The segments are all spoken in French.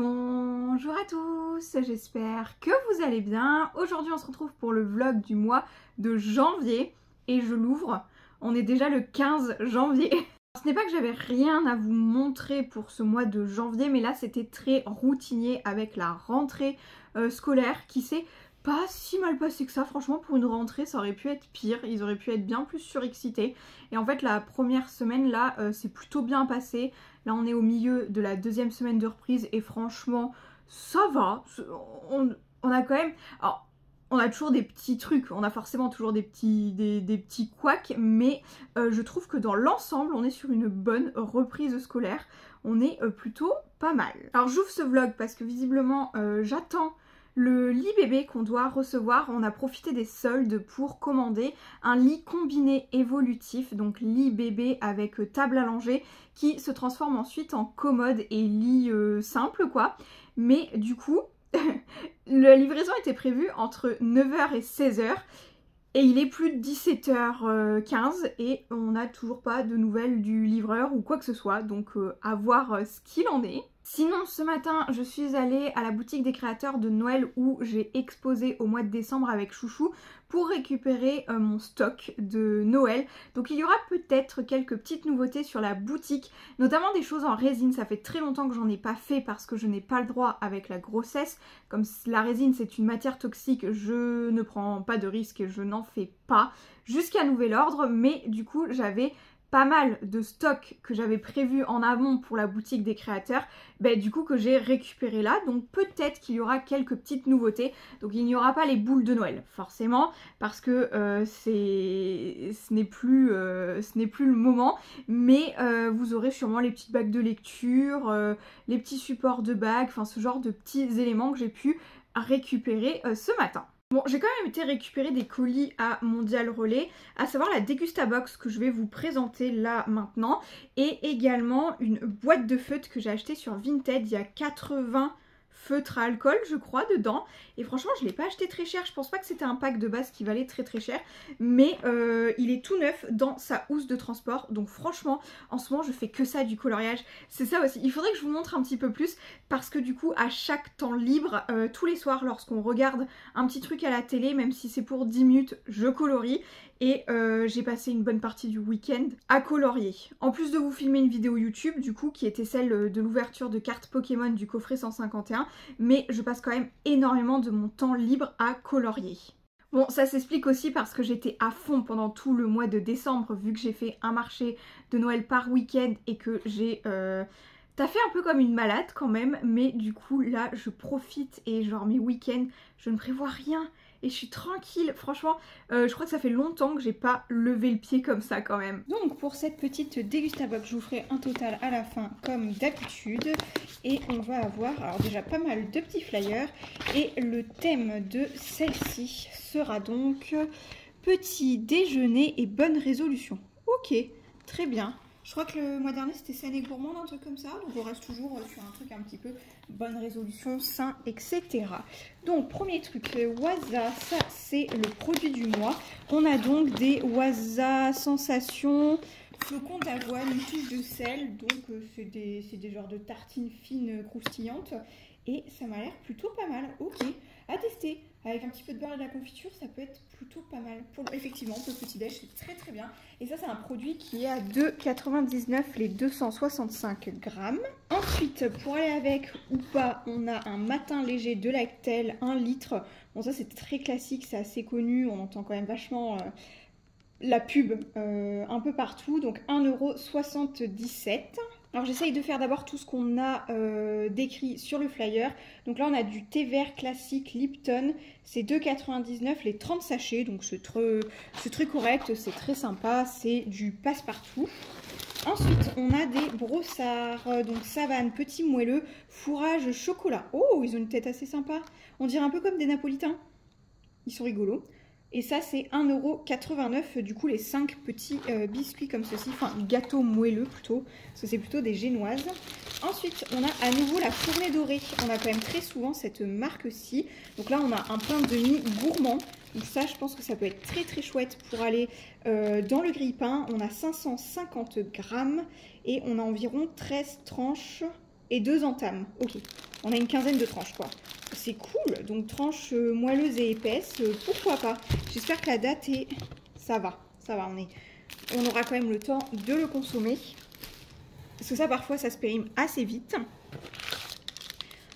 Bonjour à tous, j'espère que vous allez bien. Aujourd'hui on se retrouve pour le vlog du mois de janvier et je l'ouvre. On est déjà le 15 janvier. Ce n'est pas que j'avais rien à vous montrer pour ce mois de janvier, mais là c'était très routinier avec la rentrée scolaire qui s'est pas si mal passé que ça. Franchement, pour une rentrée ça aurait pu être pire, ils auraient pu être bien plus surexcités. Et en fait la première semaine là c'est plutôt bien passé. Là on est au milieu de la deuxième semaine de reprise et franchement ça va. On a quand même... Alors, on a toujours des petits trucs, on a forcément toujours des petits couacs, mais je trouve que dans l'ensemble, on est sur une bonne reprise scolaire. On est plutôt pas mal. Alors j'ouvre ce vlog parce que visiblement, j'attends le lit bébé qu'on doit recevoir. On a profité des soldes pour commander un lit combiné évolutif, donc lit bébé avec table allongée, qui se transforme ensuite en commode et lit simple quoi. Mais du coup... La livraison était prévue entre 9h et 16h et il est plus de 17h15 et on n'a toujours pas de nouvelles du livreur ou quoi que ce soit, donc à voir ce qu'il en est. Sinon ce matin je suis allée à la boutique des créateurs de Noël où j'ai exposé au mois de décembre avec Chouchou pour récupérer mon stock de Noël. Donc il y aura peut-être quelques petites nouveautés sur la boutique, notamment des choses en résine. Ça fait très longtemps que j'en ai pas fait parce que je n'ai pas le droit avec la grossesse. Comme la résine c'est une matière toxique, je ne prends pas de risque et je n'en fais pas jusqu'à nouvel ordre, mais du coup j'avais pas mal de stocks que j'avais prévu en amont pour la boutique des créateurs, du coup que j'ai récupéré là, donc peut-être qu'il y aura quelques petites nouveautés. Donc il n'y aura pas les boules de Noël forcément parce que ce n'est plus le moment, mais vous aurez sûrement les petites bagues de lecture, les petits supports de bagues, enfin ce genre de petits éléments que j'ai pu récupérer ce matin. Bon, j'ai quand même été récupérer des colis à Mondial Relais, à savoir la Degustabox que je vais vous présenter là maintenant, et également une boîte de feutres que j'ai achetée sur Vinted. Il y a 80 feutres à alcool je crois dedans, et franchement je l'ai pas acheté très cher. Je pense pas que c'était un pack de base qui valait très cher, mais il est tout neuf dans sa housse de transport, donc franchement en ce moment je fais que ça, du coloriage. C'est ça aussi, il faudrait que je vous montre un petit peu plus parce que du coup à chaque temps libre, tous les soirs lorsqu'on regarde un petit truc à la télé, même si c'est pour 10 minutes, je colorie. Et j'ai passé une bonne partie du week-end à colorier. En plus de vous filmer une vidéo YouTube, du coup, qui était celle de l'ouverture de cartes Pokémon du coffret 151, mais je passe quand même énormément de mon temps libre à colorier. Bon, ça s'explique aussi parce que j'étais à fond pendant tout le mois de décembre, vu que j'ai fait un marché de Noël par week-end et que j'ai... taffé un peu comme une malade quand même, mais du coup là je profite et genre mes week-ends, je ne prévois rien. Et je suis tranquille, franchement, je crois que ça fait longtemps que j'ai pas levé le pied comme ça quand même. Donc pour cette petite Degustabox, je vous ferai un total à la fin comme d'habitude. Et on va avoir alors déjà pas mal de petits flyers. Et le thème de celle-ci sera donc petit déjeuner et bonne résolution. Ok, très bien. Je crois que le mois dernier c'était saine et gourmande, un truc comme ça, donc on reste toujours sur un truc un petit peu bonne résolution, sain, etc. Donc premier truc, Waza, ça c'est le produit du mois. On a donc des Waza Sensation, flocons d'avoine, une touche de sel, donc c'est des genres de tartines fines croustillantes. Et ça m'a l'air plutôt pas mal, ok, à tester. Avec un petit peu de beurre et de la confiture, ça peut être plutôt pas mal. Effectivement, pour le petit déj, c'est très bien. Et ça, c'est un produit qui est à 2,99 les 265 grammes. Ensuite, pour aller avec ou pas, on a un matin léger de Lactel, 1 litre. Bon, ça, c'est très classique, c'est assez connu. On entend quand même vachement la pub un peu partout. Donc, 1,77 €. Alors j'essaye de faire d'abord tout ce qu'on a décrit sur le flyer. Donc là on a du thé vert classique Lipton, c'est 2,99 les 30 sachets, donc c'est très correct, c'est très sympa, c'est du passe-partout. Ensuite on a des brossards, donc savane, petit moelleux, fourrage chocolat. Oh, ils ont une tête assez sympa, on dirait un peu comme des napolitains, ils sont rigolos. Et ça c'est 1,89 €, du coup les 5 petits biscuits comme ceci, enfin gâteaux moelleux plutôt, parce que c'est plutôt des génoises. Ensuite on a à nouveau la fournée dorée, on a quand même très souvent cette marque-ci. Donc là on a un pain de mie gourmand, donc ça je pense que ça peut être très chouette pour aller dans le grille-pain. On a 550 grammes et on a environ 13 tranches et 2 entames. Ok, on a une quinzaine de tranches quoi. C'est cool, donc tranches moelleuses et épaisses, pourquoi pas. J'espère que la date est... Ça va, on aura quand même le temps de le consommer. Parce que ça parfois ça se périme assez vite.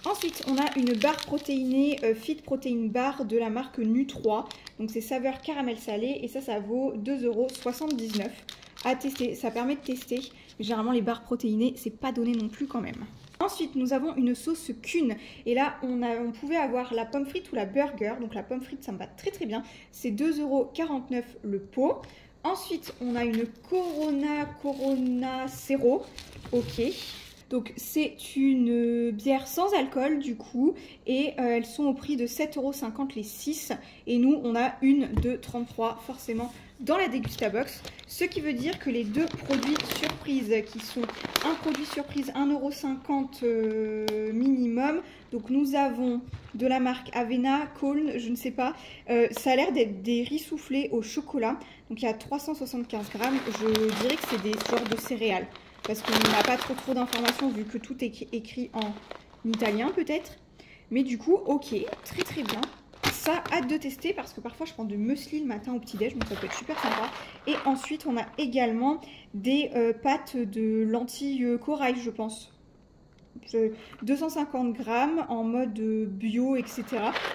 Ensuite, on a une barre protéinée Fit Protein Bar de la marque Nu3. Donc c'est saveur caramel salé et ça vaut 2,79 € à tester. Ça permet de tester. Mais généralement les barres protéinées, c'est pas donné non plus quand même. Ensuite, nous avons une sauce Kuhn. Et là, on pouvait avoir la pomme frite ou la burger. Donc la pomme frite, ça me va très très bien. C'est 2,49 € le pot. Ensuite, on a une Corona Zero. Ok. Donc c'est une bière sans alcool du coup et elles sont au prix de 7,50 € les 6 et nous on a une de 33 forcément dans la Dégustabox. Ce qui veut dire que les deux produits surprises qui sont un produit surprise 1,50 € minimum. Donc nous avons de la marque Avena, Colne, je ne sais pas. Ça a l'air d'être des riz soufflés au chocolat. Donc il y a 375 grammes. Je dirais que c'est des genres de céréales. Parce qu'on n'a pas trop d'informations vu que tout est écrit en italien peut-être. Mais du coup, ok, très très bien. Ça, hâte de tester parce que parfois je prends du muesli le matin au petit-déj, donc ça peut être super sympa. Et ensuite, on a également des pâtes de lentilles corail, je pense. 250 grammes en mode bio, etc.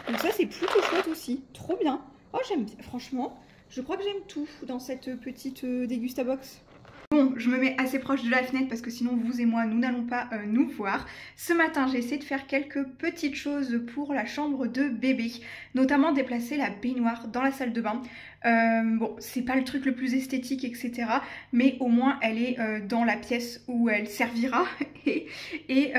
Donc ça, c'est plutôt chouette aussi. Trop bien. Oh, j'aime, franchement, je crois que j'aime tout dans cette petite Dégustabox. Bon, je me mets assez proche de la fenêtre parce que sinon vous et moi nous n'allons pas nous voir. Ce matin j'ai essayé de faire quelques petites choses pour la chambre de bébé, notamment déplacer la baignoire dans la salle de bain. Bon, c'est pas le truc le plus esthétique etc, mais au moins elle est dans la pièce où elle servira et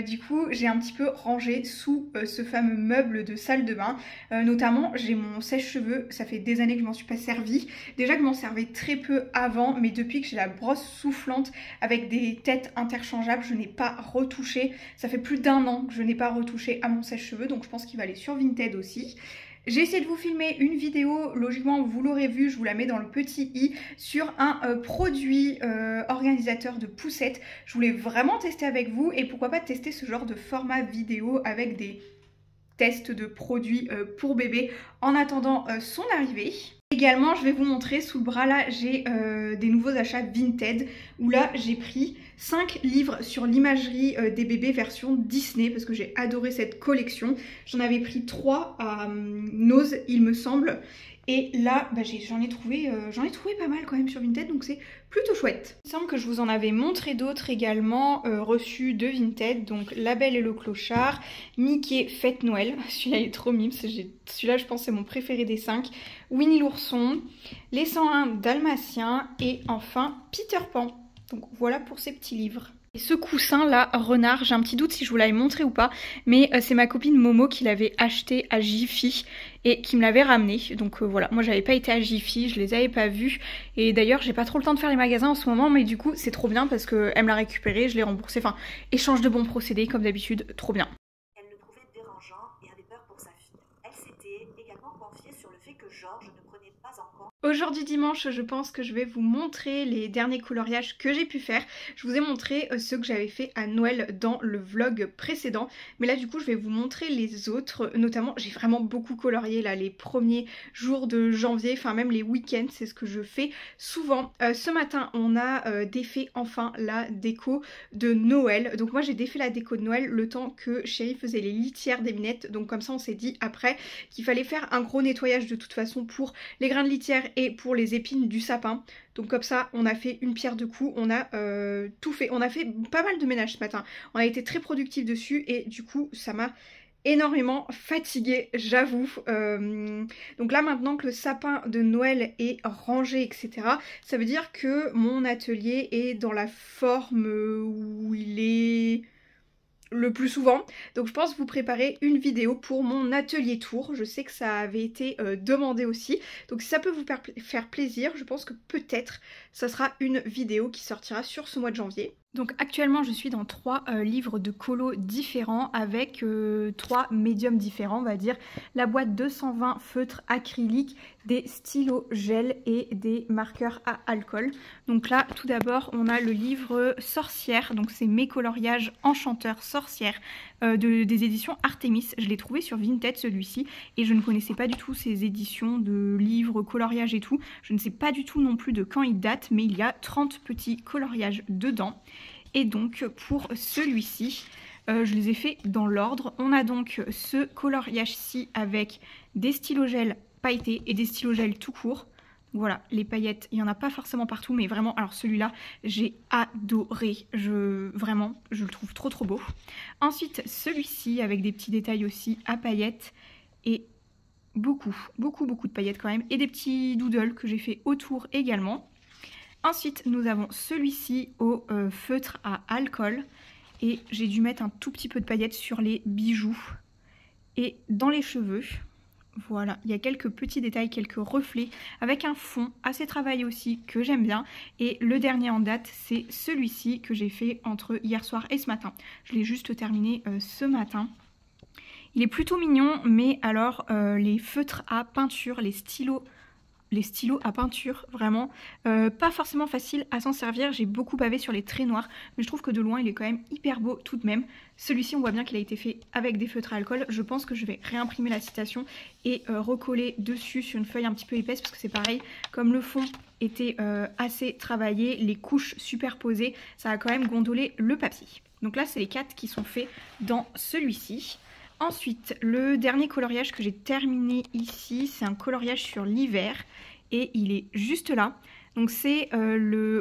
du coup j'ai un petit peu rangé sous ce fameux meuble de salle de bain. Notamment j'ai mon sèche-cheveux, ça fait des années que je m'en suis pas servi. Déjà que je m'en servais très peu avant, mais depuis que j'ai la brosse soufflante avec des têtes interchangeables, je n'ai pas retouché. Ça fait plus d'1 an que je n'ai pas retouché à mon sèche-cheveux, donc je pense qu'il va aller sur Vinted aussi. J'ai essayé de vous filmer une vidéo, logiquement vous l'aurez vu, je vous la mets dans le petit i, sur un produit organisateur de poussettes. Je voulais vraiment tester avec vous et pourquoi pas tester ce genre de format vidéo avec des tests de produits pour bébé en attendant son arrivée. Également, je vais vous montrer sous le bras là, j'ai des nouveaux achats Vinted où là j'ai pris 5 livres sur l'imagerie des bébés version Disney parce que j'ai adoré cette collection. J'en avais pris 3 à Nose il me semble. Et là, bah, j'en ai trouvé pas mal quand même sur Vinted, donc c'est plutôt chouette. Il me semble que je vous en avais montré d'autres également reçus de Vinted, donc La Belle et le Clochard, Mickey Fête Noël, celui-là il est trop mime, celui-là je pense c'est mon préféré des 5, Winnie l'ourson, Les 101 Dalmatiens et enfin Peter Pan. Donc voilà pour ces petits livres. Et ce coussin là, renard, j'ai un petit doute si je vous l'avais montré ou pas, mais c'est ma copine Momo qui l'avait acheté à Jiffy et qui me l'avait ramené. Donc voilà, moi j'avais pas été à Jiffy, je les avais pas vus. Et d'ailleurs j'ai pas trop le temps de faire les magasins en ce moment, mais du coup c'est trop bien parce qu'elle me l'a récupéré, je l'ai remboursé. Enfin, échange de bons procédés comme d'habitude, trop bien. Elle le trouvait dérangeant et avait peur pour sa fille. Elle s'était également confiée sur le fait que Georges ne prenait pas en compte. Aujourd'hui dimanche, je pense que je vais vous montrer les derniers coloriages que j'ai pu faire. Je vous ai montré ceux que j'avais fait à Noël dans le vlog précédent. Mais là du coup je vais vous montrer les autres. Notamment j'ai vraiment beaucoup colorié là les premiers jours de janvier. Enfin même les week-ends, c'est ce que je fais souvent. Ce matin on a défait enfin la déco de Noël. Donc moi j'ai défait la déco de Noël le temps que Chérie faisait les litières des minettes. Donc comme ça on s'est dit après qu'il fallait faire un gros nettoyage de toute façon pour les grains de litière et pour les épines du sapin. Donc comme ça on a fait une pierre deux coups, on a tout fait, on a fait pas mal de ménage ce matin, on a été très productif dessus et du coup ça m'a énormément fatiguée, j'avoue. Donc là maintenant que le sapin de Noël est rangé etc, ça veut dire que mon atelier est dans la forme où il est le plus souvent. Donc je pense vous préparer une vidéo pour mon atelier tour. Je sais que ça avait été demandé aussi. Donc si ça peut vous faire plaisir, je pense que peut-être ça sera une vidéo qui sortira sur ce mois de janvier. Donc actuellement je suis dans 3 livres de colo différents avec 3 médiums différents on va dire. La boîte 220 feutres acryliques, des stylos gel et des marqueurs à alcool. Donc là tout d'abord on a le livre Sorcière, donc c'est mes coloriages enchanteurs sorcières des éditions Artemis. Je l'ai trouvé sur Vinted celui-ci et je ne connaissais pas du tout ces éditions de livres coloriages et tout. Je ne sais pas du tout non plus de quand il date mais il y a 30 petits coloriages dedans. Et donc pour celui-ci, je les ai fait dans l'ordre. On a donc ce coloriage-ci avec des stylos gel pailletés et des stylos gel tout court. Voilà, les paillettes, il n'y en a pas forcément partout, mais vraiment, alors celui-là, j'ai adoré. Vraiment, je le trouve trop beau. Ensuite, celui-ci avec des petits détails aussi à paillettes et beaucoup de paillettes quand même. Et des petits doodles que j'ai fait autour également. Ensuite, nous avons celui-ci au feutre à alcool et j'ai dû mettre un tout petit peu de paillettes sur les bijoux et dans les cheveux. Voilà, il y a quelques petits détails, quelques reflets avec un fond assez travaillé aussi que j'aime bien. Et le dernier en date, c'est celui-ci que j'ai fait entre hier soir et ce matin. Je l'ai juste terminé ce matin. Il est plutôt mignon, mais alors les feutres à peinture, les stylos à peinture, vraiment pas forcément facile à s'en servir. J'ai beaucoup bavé sur les traits noirs, mais je trouve que de loin il est quand même hyper beau tout de même. Celui-ci on voit bien qu'il a été fait avec des feutres à alcool. Je pense que je vais réimprimer la citation et recoller dessus sur une feuille un petit peu épaisse parce que c'est pareil, comme le fond était assez travaillé, les couches superposées, ça a quand même gondolé le papier. Donc là c'est les 4 qui sont faits dans celui-ci. Ensuite, le dernier coloriage que j'ai terminé ici, c'est un coloriage sur l'hiver et il est juste là. Donc c'est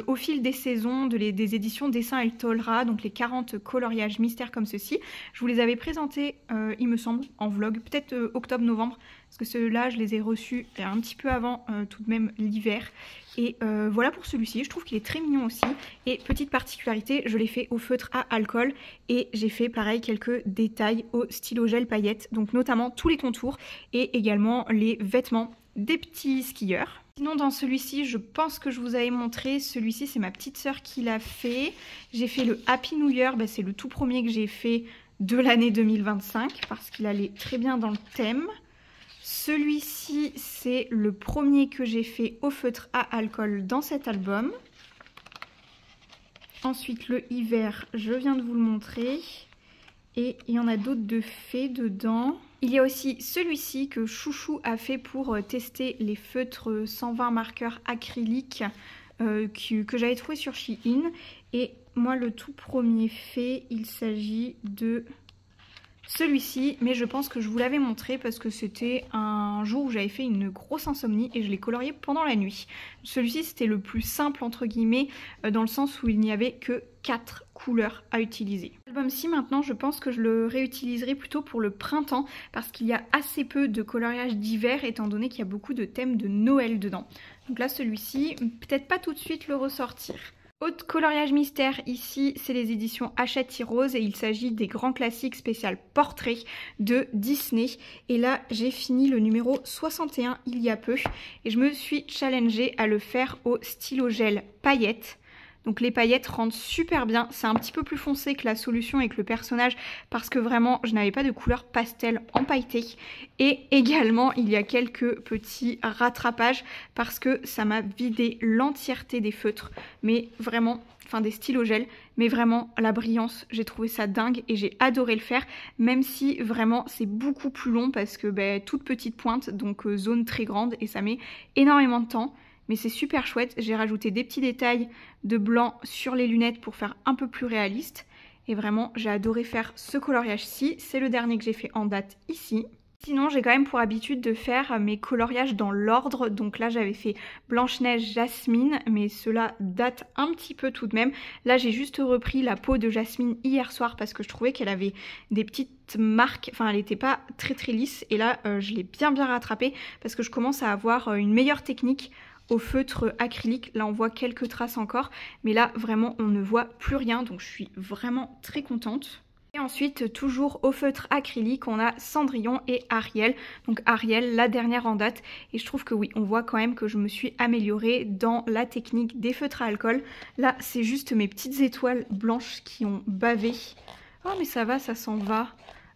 au fil des saisons des éditions Dessin El Tolra, donc les 40 coloriages mystères comme ceci. Je vous les avais présentés, il me semble, en vlog, peut-être octobre-novembre, parce que ceux-là, je les ai reçus un petit peu avant tout de même l'hiver. Et voilà pour celui-ci, je trouve qu'il est très mignon aussi. Et petite particularité, je l'ai fait au feutre à alcool et j'ai fait pareil quelques détails au stylo gel paillettes, donc notamment tous les contours et également les vêtements des petits skieurs. Sinon dans celui-ci, je pense que je vous avais montré, celui-ci c'est ma petite sœur qui l'a fait. J'ai fait le Happy New Year, c'est le tout premier que j'ai fait de l'année 2025 parce qu'il allait très bien dans le thème. Celui-ci c'est le premier que j'ai fait au feutre à alcool dans cet album. Ensuite le hiver, je viens de vous le montrer. Et il y en a d'autres de faits dedans. Il y a aussi celui-ci que Chouchou a fait pour tester les feutres 120 marqueurs acryliques que j'avais trouvé sur Shein. Et moi le tout premier fait, il s'agit de celui-ci, mais je pense que je vous l'avais montré parce que c'était un jour où j'avais fait une grosse insomnie et je l'ai colorié pendant la nuit. Celui-ci c'était le plus simple entre guillemets dans le sens où il n'y avait que 4 couleurs à utiliser. L'album-ci maintenant je pense que je le réutiliserai plutôt pour le printemps parce qu'il y a assez peu de coloriage d'hiver étant donné qu'il y a beaucoup de thèmes de Noël dedans. Donc là celui-ci, peut-être pas tout de suite le ressortir. Autre coloriage mystère ici, c'est les éditions Hachette Rose et il s'agit des grands classiques spécial portrait de Disney. Et là, j'ai fini le numéro 61 il y a peu et je me suis challengée à le faire au stylo gel paillettes. Donc les paillettes rendent super bien, c'est un petit peu plus foncé que la solution et que le personnage parce que vraiment je n'avais pas de couleur pastel empailleté. Et également il y a quelques petits rattrapages parce que ça m'a vidé l'entièreté des feutres. Mais vraiment, enfin des stylos gel, mais vraiment la brillance, j'ai trouvé ça dingue et j'ai adoré le faire. Même si vraiment c'est beaucoup plus long parce que toute petite pointe, donc zone très grande et ça met énormément de temps. Mais c'est super chouette, j'ai rajouté des petits détails de blanc sur les lunettes pour faire un peu plus réaliste. Et vraiment, j'ai adoré faire ce coloriage-ci. C'est le dernier que j'ai fait en date ici. Sinon, j'ai quand même pour habitude de faire mes coloriages dans l'ordre. Donc là, j'avais fait Blanche-Neige, Jasmine, mais cela date un petit peu tout de même. Là, j'ai juste repris la peau de Jasmine hier soir parce que je trouvais qu'elle avait des petites marques. Enfin, elle n'était pas très lisse. Et là, je l'ai bien rattrapée parce que je commence à avoir une meilleure technique au feutre acrylique. Là on voit quelques traces encore mais là vraiment on ne voit plus rien donc je suis vraiment très contente. Et ensuite, toujours au feutre acrylique, on a Cendrillon et Ariel. Donc Ariel, la dernière en date. Et je trouve que oui, on voit quand même que je me suis améliorée dans la technique des feutres à alcool. Là, c'est juste mes petites étoiles blanches qui ont bavé. Oh mais ça va, ça s'en va.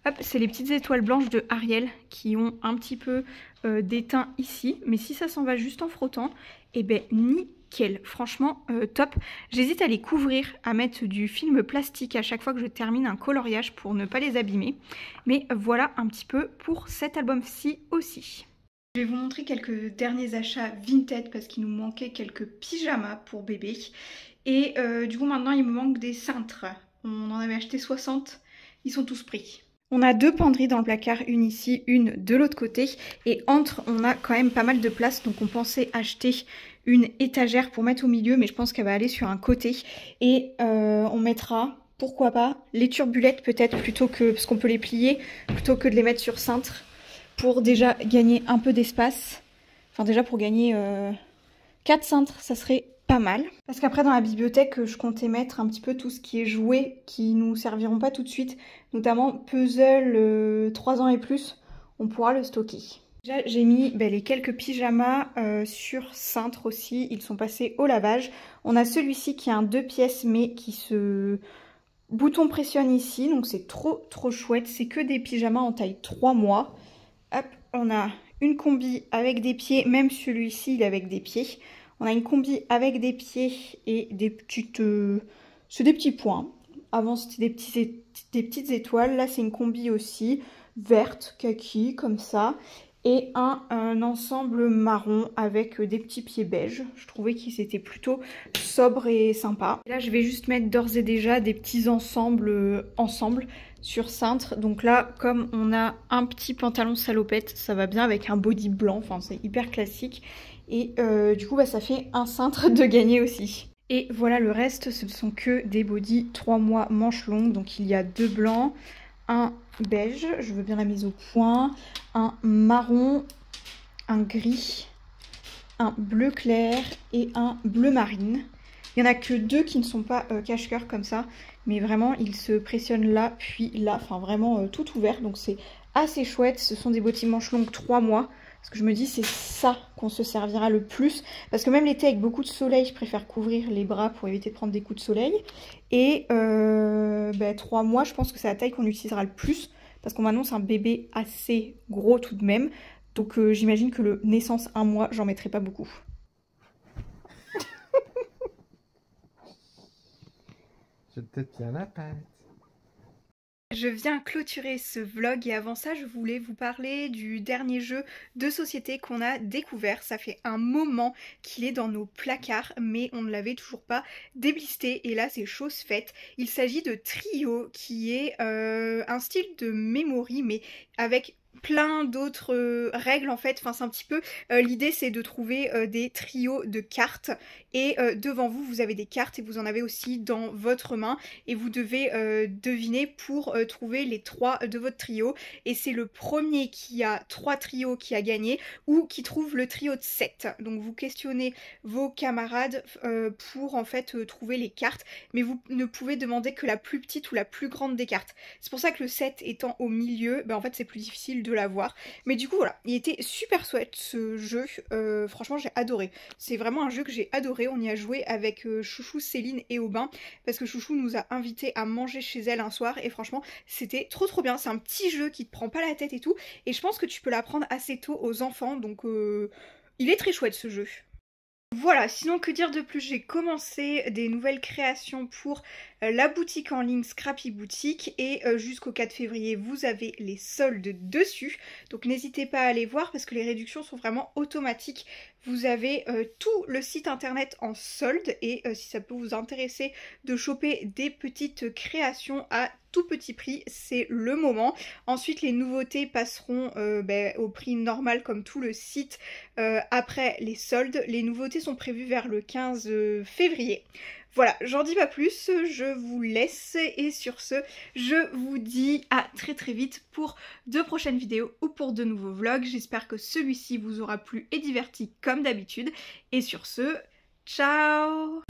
Hop, c'est les petites étoiles blanches de Ariel qui ont un petit peu d'éteint ici. Mais si ça s'en va juste en frottant, eh ben nickel. Franchement, top. J'hésite à les couvrir, à mettre du film plastique à chaque fois que je termine un coloriage pour ne pas les abîmer. Mais voilà un petit peu pour cet album-ci aussi. Je vais vous montrer quelques derniers achats Vinted parce qu'il nous manquait quelques pyjamas pour bébé. Et du coup maintenant il me manque des cintres. On en avait acheté 60, ils sont tous pris. On a 2 penderies dans le placard, une ici, une de l'autre côté. Et entre, on a quand même pas mal de place. Donc on pensait acheter une étagère pour mettre au milieu. Mais je pense qu'elle va aller sur un côté. Et on mettra, pourquoi pas, les turbulettes peut-être plutôt que... Parce qu'on peut les plier, plutôt que de les mettre sur cintre. Pour déjà gagner un peu d'espace. Enfin déjà pour gagner 4 cintres, ça serait pas mal. Parce qu'après dans la bibliothèque, je comptais mettre un petit peu tout ce qui est jouet qui nous serviront pas tout de suite. Notamment puzzle 3 ans et plus, on pourra le stocker. Déjà j'ai mis les quelques pyjamas sur cintre aussi, ils sont passés au lavage. On a celui-ci qui a un 2 pièces mais qui se... bouton pressionne ici, donc c'est trop chouette. C'est que des pyjamas en taille 3 mois. Hop, on a une combi avec des pieds, même celui-ci il est avec des pieds. On a une combi avec des pieds et des petites... c'est des petits points. Avant c'était des petites étoiles. Là c'est une combi aussi, verte, kaki, comme ça. Et un ensemble marron avec des petits pieds beige. Je trouvais qu'ils étaient plutôt sobres et sympas. Et là je vais juste mettre d'ores et déjà des petits ensembles sur cintre. Donc là comme on a un petit pantalon salopette, ça va bien avec un body blanc. Enfin c'est hyper classique. Et du coup ça fait un cintre de gagner aussi. Et voilà le reste, ce ne sont que des bodys 3 mois manches longues. Donc il y a 2 blancs, un beige, je veux bien la mise au point, un marron, un gris, un bleu clair et un bleu marine. Il n'y en a que 2 qui ne sont pas cache-cœur comme ça, mais vraiment ils se pressionnent là puis là, enfin vraiment tout ouvert, donc c'est assez chouette. Ce sont des bodys manches longues 3 mois. Parce que je me dis c'est ça qu'on se servira le plus. Parce que même l'été avec beaucoup de soleil, je préfère couvrir les bras pour éviter de prendre des coups de soleil. Et 3 mois, je pense que c'est la taille qu'on utilisera le plus. Parce qu'on m'annonce un bébé assez gros tout de même. Donc j'imagine que le naissance 1 mois, j'en mettrai pas beaucoup. Je te tiens la patte. Je viens clôturer ce vlog et avant ça je voulais vous parler du dernier jeu de société qu'on a découvert. Ça fait un moment qu'il est dans nos placards mais on ne l'avait toujours pas déblisté et là c'est chose faite. Il s'agit de Trio qui est un style de memory mais avec plein d'autres règles en fait, enfin c'est un petit peu l'idée c'est de trouver des trios de cartes et devant vous vous avez des cartes et vous en avez aussi dans votre main et vous devez deviner pour trouver les 3 de votre trio et c'est le premier qui a 3 trios qui a gagné ou qui trouve le trio de 7. Donc vous questionnez vos camarades pour en fait trouver les cartes mais vous ne pouvez demander que la plus petite ou la plus grande des cartes. C'est pour ça que le 7 étant au milieu, en fait c'est plus difficile de l'avoir. Mais du coup voilà, il était super chouette ce jeu, franchement j'ai adoré. C'est vraiment un jeu que j'ai adoré, on y a joué avec Chouchou, Céline et Aubin parce que Chouchou nous a invités à manger chez elle un soir et franchement c'était trop bien. C'est un petit jeu qui te prend pas la tête et tout et je pense que tu peux l'apprendre assez tôt aux enfants donc il est très chouette ce jeu. Voilà, sinon que dire de plus, j'ai commencé des nouvelles créations pour la boutique en ligne Scrappy Boutique et jusqu'au 4 février vous avez les soldes dessus. Donc n'hésitez pas à aller voir parce que les réductions sont vraiment automatiques. Vous avez tout le site internet en solde et si ça peut vous intéresser de choper des petites créations à tout petit prix, c'est le moment. Ensuite les nouveautés passeront au prix normal comme tout le site après les soldes. Les nouveautés sont prévues vers le 15 février. Voilà, j'en dis pas plus, je vous laisse et sur ce, je vous dis à très vite pour de prochaines vidéos ou pour de nouveaux vlogs. J'espère que celui-ci vous aura plu et diverti comme d'habitude. Et sur ce, ciao!